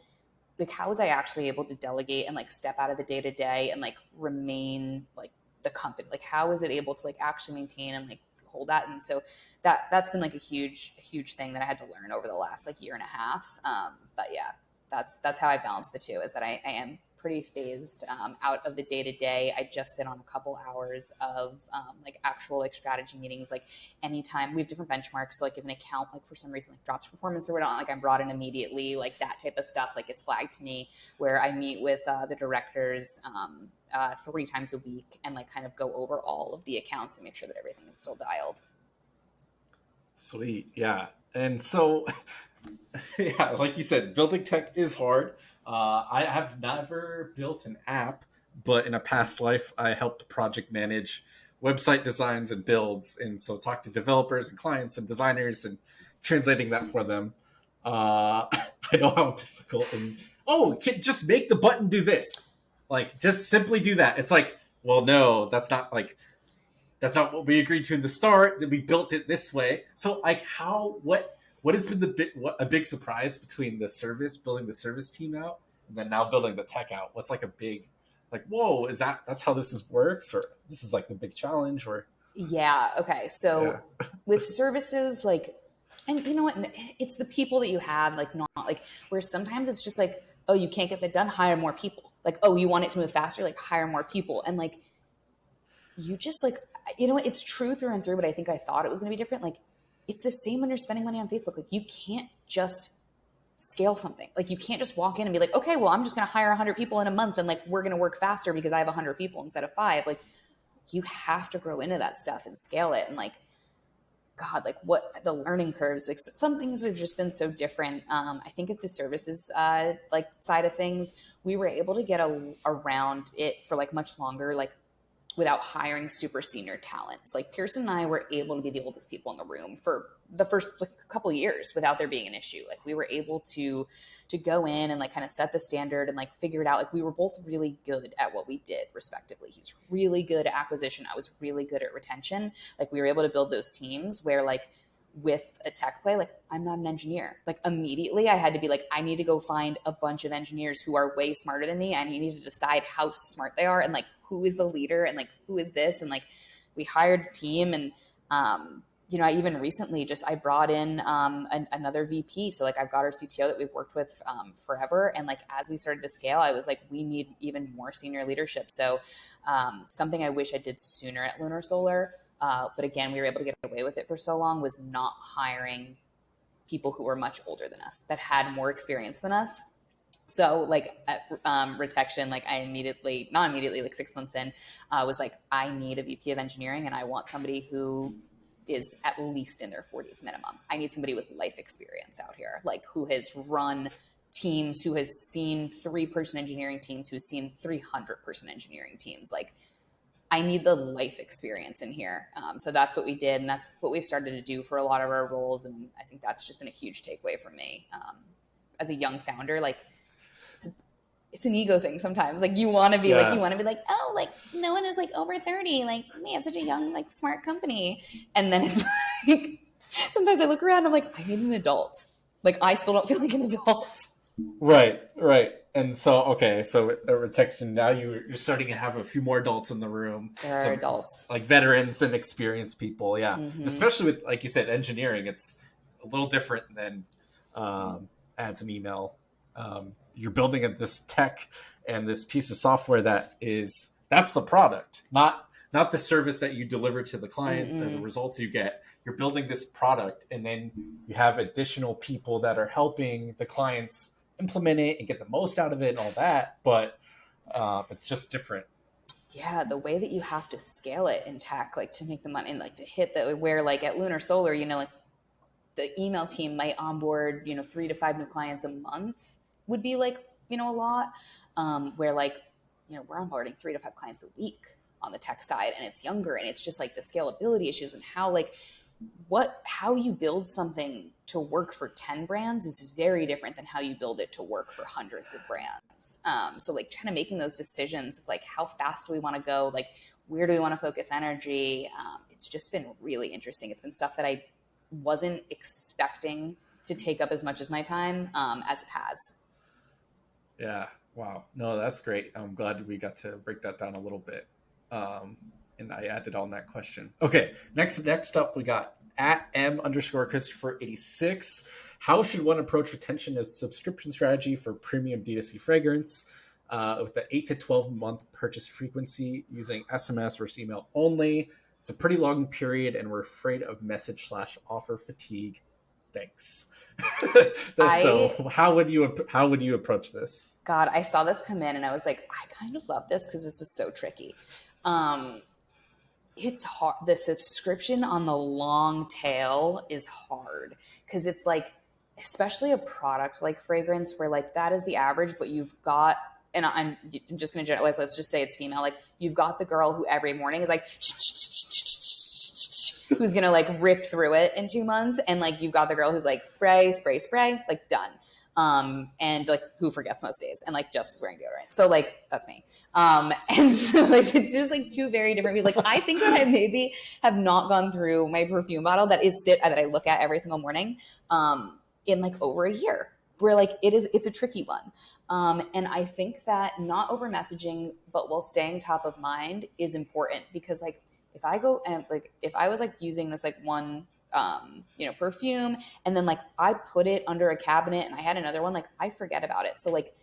was I actually able to delegate and like step out of the day to day and like remain like the company? Like how is it able to like actually maintain and like hold that? And so that's been like a huge thing that I had to learn over the last like year and a half. But yeah, that's how I balance the two, is that I am pretty phased out of the day to day. I just sit on a couple hours of like actual like strategy meetings. Like anytime we have different benchmarks. So like if an account like for some reason like drops performance or whatnot, like I'm brought in immediately, like that type of stuff. Like it's flagged to me, where I meet with the directors 3 times a week and like kind of go over all of the accounts and make sure that everything is still dialed. Sweet. Yeah. And so, yeah, like you said, building tech is hard. I have never built an app, but in a past life, I helped project manage website designs and builds. And so talk to developers and clients and designers and translating that for them. I know how difficult just make the button do this. Like, just simply do that. It's like, well, no, that's not what we agreed to in the start. That we built it this way. So, like, what has been a big surprise between building the service team out, and then now building the tech out? What's like a big like, whoa, that's how this works, or this is like the big challenge, or Yeah. Okay. So yeah. with services, like, and you know what? It's the people that you have, like, not like where sometimes it's just like, oh, you can't get that done, hire more people. Like, oh, you want it to move faster, like hire more people. And like, you just like, you know what? It's true through and through, but I think I thought it was going to be different. Like, it's the same when you're spending money on Facebook. Like, you can't just scale something. Like, you can't just walk in and be like, okay, well, I'm just going to hire 100 people in a month and like, we're going to work faster because I have 100 people instead of 5. Like, you have to grow into that stuff and scale it. And like, God, like what the learning curves, like some things have just been so different. I think at the services like side of things, we were able to get around it for like much longer, like without hiring super senior talent. So like Pearson and I were able to be the oldest people in the room for the first like couple of years without there being an issue. Like we were able to go in and like kind of set the standard and like figure it out. Like we were both really good at what we did respectively. He's really good at acquisition. I was really good at retention. Like we were able to build those teams where like with a tech play, like I'm not an engineer. Like immediately I had to be like, I need to go find a bunch of engineers who are way smarter than me. And you need to decide how smart they are and like who is the leader and like who is this. And like we hired a team and you know, I even recently I brought in another VP. So like I've got our CTO that we've worked with forever. And like, as we started to scale, I was like, we need even more senior leadership. So something I wish I did sooner at Lunar Solar, but again, we were able to get away with it for so long, was not hiring people who were much older than us, that had more experience than us. So like at Retection, like I not immediately, like 6 months in, was like, I need a VP of engineering and I want somebody who is at least in their 40s minimum. I need somebody with life experience out here, like who has run teams, who has seen 3-person engineering teams, who's seen 300-person engineering teams. Like I need the life experience in here. So that's what we did. And that's what we've started to do for a lot of our roles. And I think that's just been a huge takeaway for me. As a young founder, like it's an ego thing sometimes. Like you want to be like, oh, like no one is like over 30. Like we have such a young, like smart company. And then it's like, sometimes I look around and I'm like, I need an adult. Like I still don't feel like an adult. Right. And so, okay, so at Retection, now you're starting to have a few more adults in the room. There are adults. Like veterans and experienced people, yeah. Mm-hmm. Especially with, like you said, engineering, it's a little different than ads and email. You're building this tech and this piece of software that's the product, not the service that you deliver to the clients and the results you get. You're building this product, and then you have additional people that are helping the clients implement it and get the most out of it and all that. But it's just different. Yeah, the way that you have to scale it in tech, like to make the money and like to hit where like at Lunar Solar, you know, like the email team might onboard, you know, 3 to 5 new clients a month would be like, you know, a lot, where like, you know, we're onboarding 3 to 5 clients a week on the tech side, and it's younger, and it's just like the scalability issues and how you build something to work for 10 brands is very different than how you build it to work for hundreds of brands. So like kind of making those decisions of like, how fast do we want to go? Like, where do we want to focus energy? It's just been really interesting. It's been stuff that I wasn't expecting to take up as much as my time as it has. Yeah. Wow. No, that's great. I'm glad we got to break that down a little bit. And I added on that question. Okay. Next up, we got at @M_Christopher86. How should one approach retention as subscription strategy for premium D2C fragrance with the 8 to 12 month purchase frequency using SMS versus email only? It's a pretty long period, and we're afraid of message/offer fatigue. Thanks. So how would you approach this? God, I saw this come in and I was like, I kind of love this because this is so tricky. It's hard. The subscription on the long tail is hard because it's like, especially a product like fragrance where like that is the average, but you've got, and I'm just going to generalize, let's just say it's female. Like you've got the girl who every morning is like, who's going to like rip through it in 2 months. And like, you've got the girl who's like spray, like done. And like who forgets most days and like just is wearing deodorant. So like, that's me. And so like, it's just like 2 very different people. Like, I think that I maybe have not gone through my perfume bottle that I look at every single morning, in like over a year. where like it's a tricky one. And I think that not over messaging, but while staying top of mind is important, because like if I go and like if I was like using this like one perfume, and then like I put it under a cabinet and I had another one, like I forget about it. So like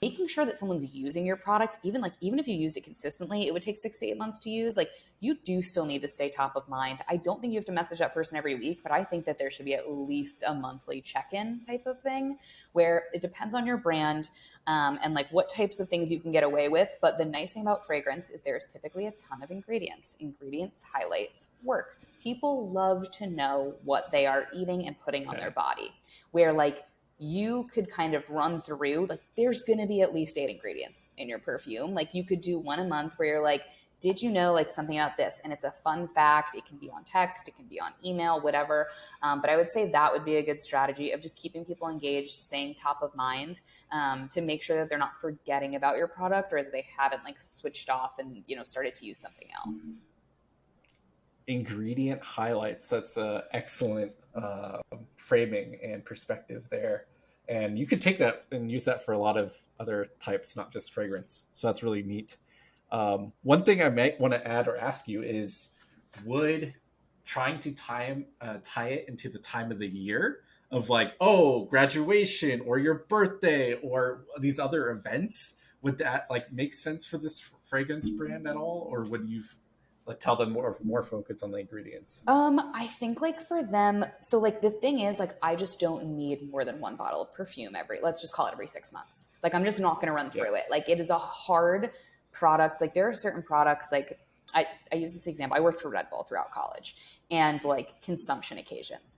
making sure that someone's using your product, even if you used it consistently, it would take 6 to 8 months to use. Like you do still need to stay top of mind. I don't think you have to message that person every week, but I think that there should be at least a monthly check-in type of thing, where it depends on your brand and like what types of things you can get away with. But the nice thing about fragrance is there's typically a ton of ingredients. Ingredients highlights work. People love to know what they are eating and putting on their body, where like you could kind of run through, like there's going to be at least 8 ingredients in your perfume. Like you could do one a month where you're like, did you know like something about this? And it's a fun fact. It can be on text, it can be on email, whatever. But I would say that would be a good strategy of just keeping people engaged, staying top of mind, to make sure that they're not forgetting about your product, or that they haven't like switched off and, started to use something else. Ingredient highlights. That's excellent framing and perspective there. And you could take that and use that for a lot of other types, not just fragrance. So that's really neat. One thing I might want to add or ask you is, would trying to tie it into the time of the year of like, oh, graduation or your birthday or these other events, would that like make sense for this fragrance brand at all? Or would you tell them more focus on the ingredients? I think like for them, so like the thing is like I just don't need more than one bottle of perfume let's just call it every 6 months. Like I'm just not going to run through it. Like it is a hard product. Like there are certain products, like I use this example. I worked for Red Bull throughout college, and like consumption occasions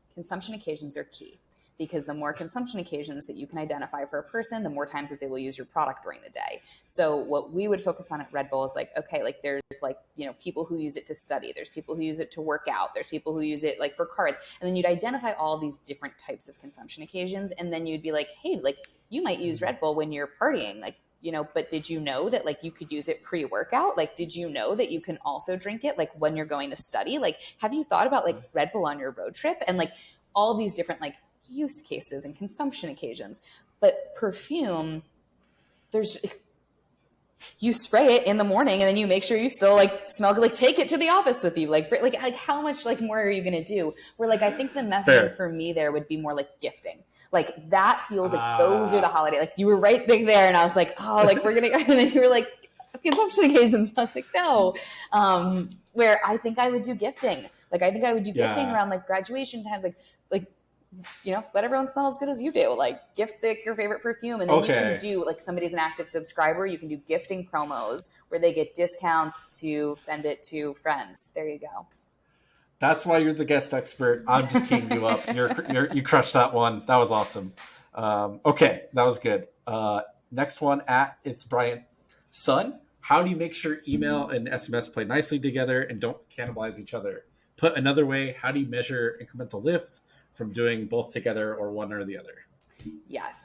are key, because the more consumption occasions that you can identify for a person, the more times that they will use your product during the day. So what we would focus on at Red Bull is like, okay, like there's like, people who use it to study. There's people who use it to work out. There's people who use it like for cards. And then you'd identify all these different types of consumption occasions. And then you'd be like, hey, like you might use Red Bull when you're partying, like, but did you know that like you could use it pre-workout? Like, did you know that you can also drink it like when you're going to study? Like, have you thought about like Red Bull on your road trip? And like all these different like use cases and consumption occasions. But perfume, you spray it in the morning and then you make sure you still like smell good, like take it to the office with you. Like how much like more are you going to do? Where like, I think the messaging for me there would be more like gifting. Like that feels like those are the holiday. Like you were right big there. And I was like, oh, like we're going to, and then you were like consumption occasions. I was like, no. Where I think I would do gifting. Like, I think I would do gifting around like graduation times, like, let everyone smell as good as you do. Like gift your favorite perfume. And then you can do like, somebody's an active subscriber. You can do gifting promos where they get discounts to send it to friends. There you go. That's why you're the guest expert. I'm just teaming you up. You crushed that one. That was awesome. Okay, that was good. Next one it's Brian Son. How do you make sure email and SMS play nicely together and don't cannibalize each other? Put another way, how do you measure incremental lift from doing both together or one or the other? Yes.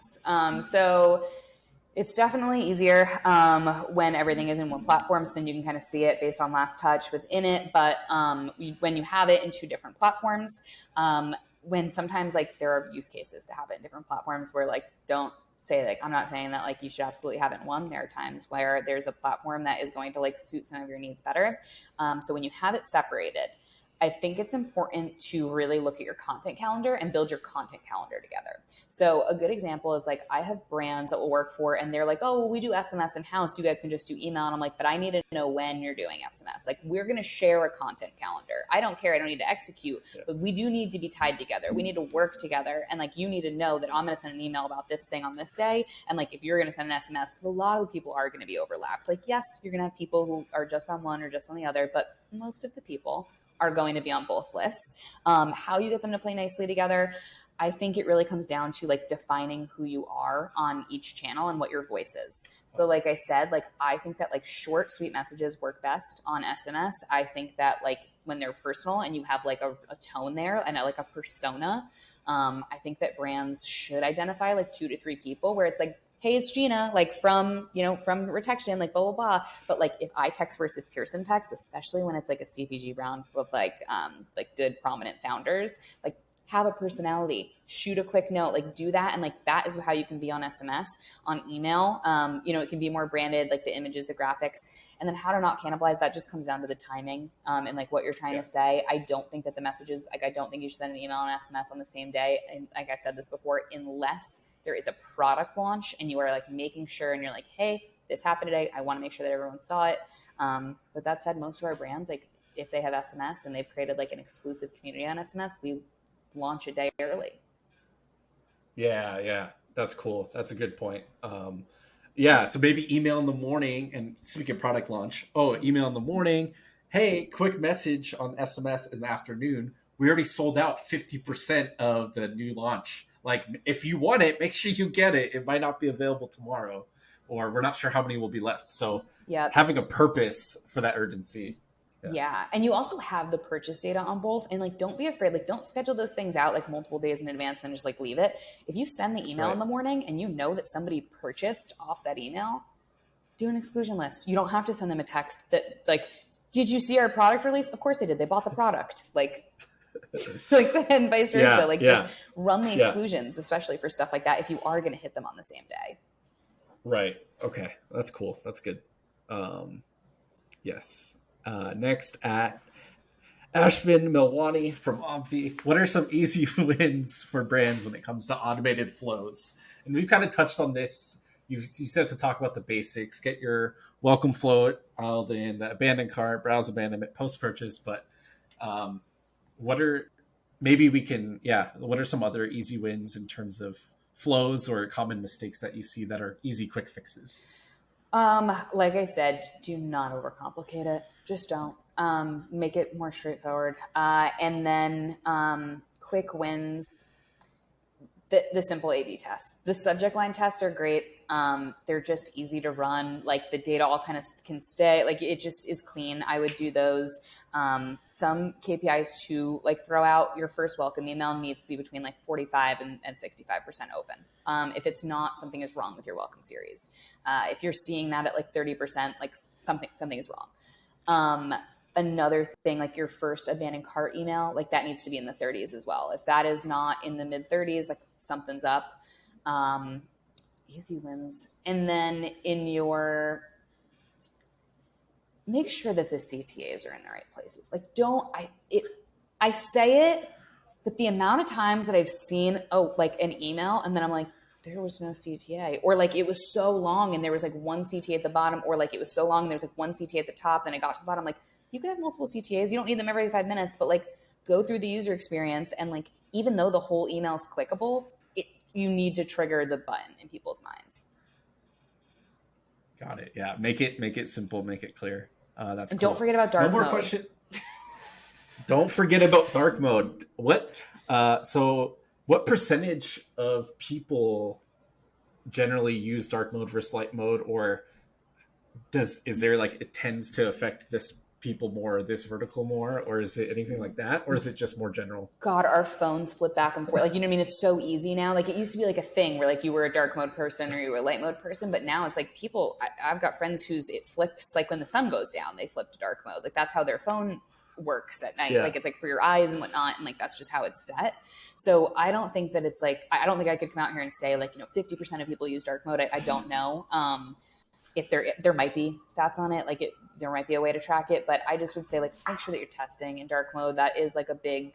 So it's definitely easier when everything is in one platform, so then you can kind of see it based on last touch within it. But when you have it in 2 different platforms, when sometimes like there are use cases to have it in different platforms where like don't say like, I'm not saying that like you should absolutely have it in one. There are times where there's a platform that is going to like suit some of your needs better. So when you have it separated, I think it's important to really look at your content calendar and build your content calendar together. So a good example is like, I have brands that will work for, and they're like, oh, well, we do SMS in-house. You guys can just do email. And I'm like, but I need to know when you're doing SMS. Like, we're going to share a content calendar. I don't care. I don't need to execute, but we do need to be tied together. We need to work together. And like, you need to know that I'm going to send an email about this thing on this day. And like, if you're going to send an SMS, because a lot of people are going to be overlapped. Like, yes, you're going to have people who are just on one or just on the other, but most of the people are going to be on both lists. How you get them to play nicely together, I think it really comes down to like defining who you are on each channel and what your voice is. So like I said, like I think that like short, sweet messages work best on SMS. I think that like when they're personal and you have like a tone there and like a persona, I think that brands should identify like 2 to 3 people where it's like, hey, it's Gina, like from Retection, like blah, blah, blah. But like if I text versus Pearson text, especially when it's like a CPG round with like good prominent founders, like have a personality, shoot a quick note, like do that. And like, that is how you can be on SMS, on email. It can be more branded, like the images, the graphics, and then how to not cannibalize. That just comes down to the timing, and like what you're trying to say. I don't think that the messages, like, I don't think you should send an email and SMS on the same day. And like I said this before, unless there is a product launch and you are like making sure, and you're like, hey, this happened today, I want to make sure that everyone saw it. But that said, most of our brands, like if they have SMS and they've created like an exclusive community on SMS, we launch a day early. Yeah, that's cool. That's a good point. Yeah, so maybe email in the morning, and speaking of product launch, email in the morning, hey, quick message on SMS in the afternoon. We already sold out 50% of the new launch. Like, if you want it, make sure you get it. It might not be available tomorrow, or we're not sure how many will be left. So having a purpose for that urgency. Yeah. And you also have the purchase data on both. And like, don't be afraid. Like, don't schedule those things out like multiple days in advance and just like leave it. If you send the email in the morning and you know that somebody purchased off that email, do an exclusion list. You don't have to send them a text that like, did you see our product release? Of course they did. They bought the product. Like and vice versa. Just run the exclusions, especially for stuff like that, if you are going to hit them on the same day. Right. Okay. That's cool. That's good. Yes. Next at Ashvin Milwani from Omvi. What are some easy wins for brands when it comes to automated flows? And we've kind of touched on this. You said to talk about the basics, get your welcome flow dialed in, the abandoned cart, browse abandonment, post-purchase. But what are some other easy wins in terms of flows or common mistakes that you see that are easy, quick fixes? Like I said, do not overcomplicate it. Just don't. Make it more straightforward. And then quick wins, the simple A/B tests. The subject line tests are great. They're just easy to run. Like the data all kind of can stay. Like it just is clean. I would do those. Some KPIs to like throw out. Your first welcome email needs to be between like 45 and 65% open. If it's not, something is wrong with your welcome series. If you're seeing that at like 30%, like something is wrong. Another thing, like your first abandoned cart email, like that needs to be in the 30s as well. If that is not in the mid 30s, like something's up. Easy wins. And then make sure that the CTAs are in the right places. Like I say it, but the amount of times that I've seen, like an email and then I'm like, there was no CTA, or like it was so long and there was like one CTA at the bottom, or like it was so long and there's like one CTA at the top, then I got to the bottom. Like, you can have multiple CTAs. You don't need them every 5 minutes, but like go through the user experience. And like, even though the whole email is clickable, you need to trigger the button in people's minds. Got it. Yeah. Make it simple, make it clear. That's and cool. Don't forget about dark mode. No more question. Don't forget about dark mode. What percentage of people generally use dark mode versus light mode, or is there like it tends to affect this people more, this vertical more, or is it anything like that, or is it just more general? God, our phones flip back and forth. Like, you know what I mean? It's so easy now. Like, it used to be like a thing where like you were a dark mode person or you were a light mode person, but now it's like people. I've got friends whose it flips like when the sun goes down, they flip to dark mode. Like that's how their phone works at night. Like it's like for your eyes and whatnot, and like that's just how it's set. So I don't think that it's like, I don't think I could come out here and say like 50% of people use dark mode. I don't know. If there might be stats on it, like there might be a way to track it, but I just would say like make sure that you're testing in dark mode. That is like a big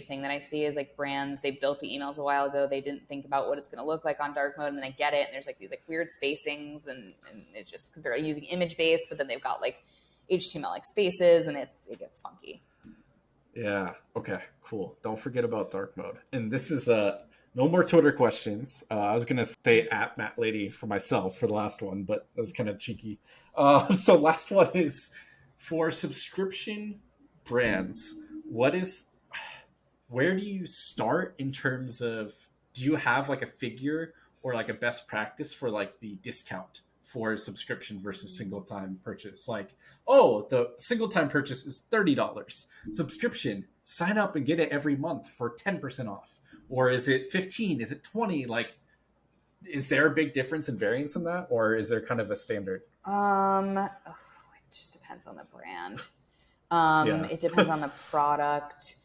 thing that I see is like brands, they built the emails a while ago, they didn't think about what it's going to look like on dark mode, and then they get it and there's like these like weird spacings, and it just because they're using image based, but then they've got like HTML like spaces, and it gets funky. Yeah. Okay. Cool. Don't forget about dark mode. And this is no more Twitter questions. I was going to say at Matt Lady for myself for the last one, but that was kind of cheeky. So last one is for subscription brands. Where do you start in terms of, do you have like a figure or like a best practice for like the discount for subscription versus single time purchase? Like, the single time purchase is $30. Subscription, sign up and get it every month for 10% off. Or is it 15? Is it 20? Like, is there a big difference in variance in that? Or is there kind of a standard? It just depends on the brand. It depends on the product.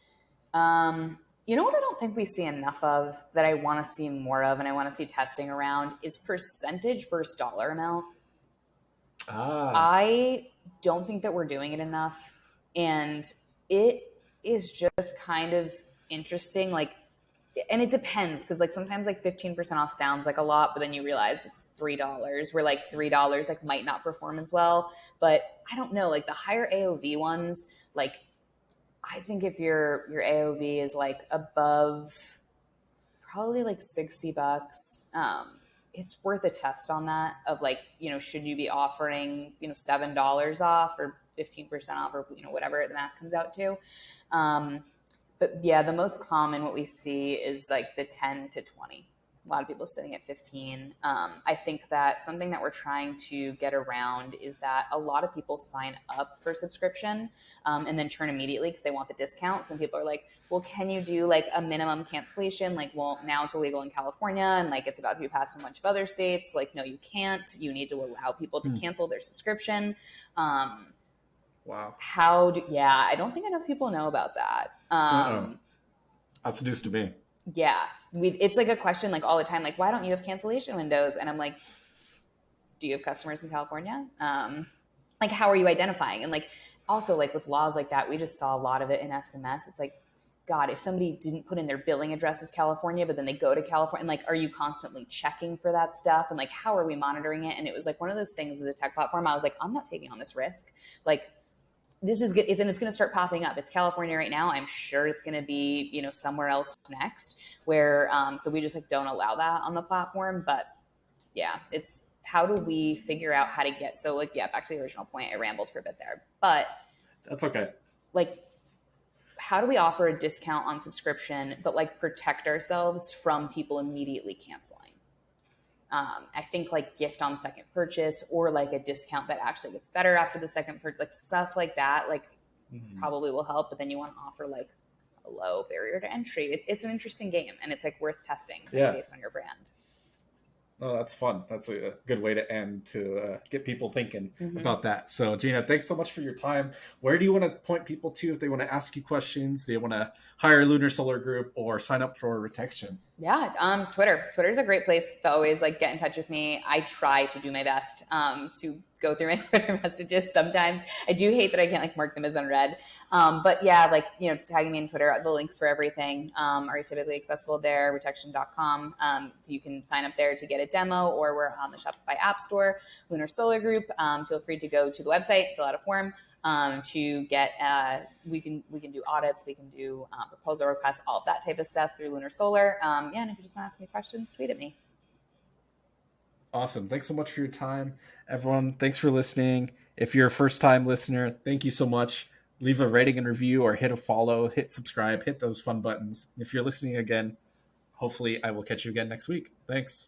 You know what I don't think we see enough of that I want to see more of and I want to see testing around is percentage versus dollar amount. Ah, I don't think that we're doing it enough. And it is just kind of interesting. Like, and it depends because like sometimes like 15% off sounds like a lot, but then you realize it's $3 where like $3 like might not perform as well. But I don't know, like the higher AOV ones, like I think if your AOV is like above probably like $60, it's worth a test on that of like, should you be offering, $7 off or 15% off or, whatever the math comes out to. But yeah, the most common what we see is like the 10 to 20. A lot of people sitting at 15. I think that something that we're trying to get around is that a lot of people sign up for subscription and then churn immediately because they want the discount. Some people are like, well, can you do like a minimum cancellation? Like, well, now it's illegal in California and like it's about to be passed in a bunch of other states. Like, no, you can't. You need to allow people to cancel their subscription. wow. Yeah, I don't think enough people know about that. That's news to me. Yeah, it's like a question like all the time, like why don't you have cancellation windows? And I'm like, do you have customers in California? Like how are you identifying? And like also like with laws like that, we just saw a lot of it in SMS. It's like, God, if somebody didn't put in their billing address as California, but then they go to California, and like, are you constantly checking for that stuff? And like, how are we monitoring it? And it was like one of those things as a tech platform, I was like, I'm not taking on this risk. Like, this is good. Then it's going to start popping up. It's California right now. I'm sure it's going to be, somewhere else next where, so we just like don't allow that on the platform. But yeah, it's how do we figure out how to get, so like, yeah, back to the original point, I rambled for a bit there, but that's okay. Like, how do we offer a discount on subscription, but like protect ourselves from people immediately canceling? I think like gift on second purchase or like a discount that actually gets better after the second purchase, like stuff like that, like probably will help. But then you want to offer like a low barrier to entry. It's an interesting game and it's like worth testing based on your brand. Oh, that's fun. That's a good way to end to get people thinking about that. So Gina, thanks so much for your time. Where do you want to point people to if they want to ask you questions, they want to hire Lunar Solar Group or sign up for Retection? Yeah, Twitter. Twitter's a great place to always like get in touch with me. I try to do my best to go through my Twitter messages. Sometimes I do hate that I can't like mark them as unread. But yeah, like, tagging me in Twitter, the links for everything are typically accessible there, retection.com. So you can sign up there to get a demo, or we're on the Shopify App Store, Lunar Solar Group. Feel free to go to the website, fill out a form. To get, we can do audits, we can do proposal requests, all of that type of stuff through Lunar Solar. And if you just want to ask me questions, tweet at me. Awesome. Thanks so much for your time, everyone. Thanks for listening. If you're a first-time listener, thank you so much. Leave a rating and review or hit a follow, hit subscribe, hit those fun buttons. If you're listening again, hopefully I will catch you again next week. Thanks.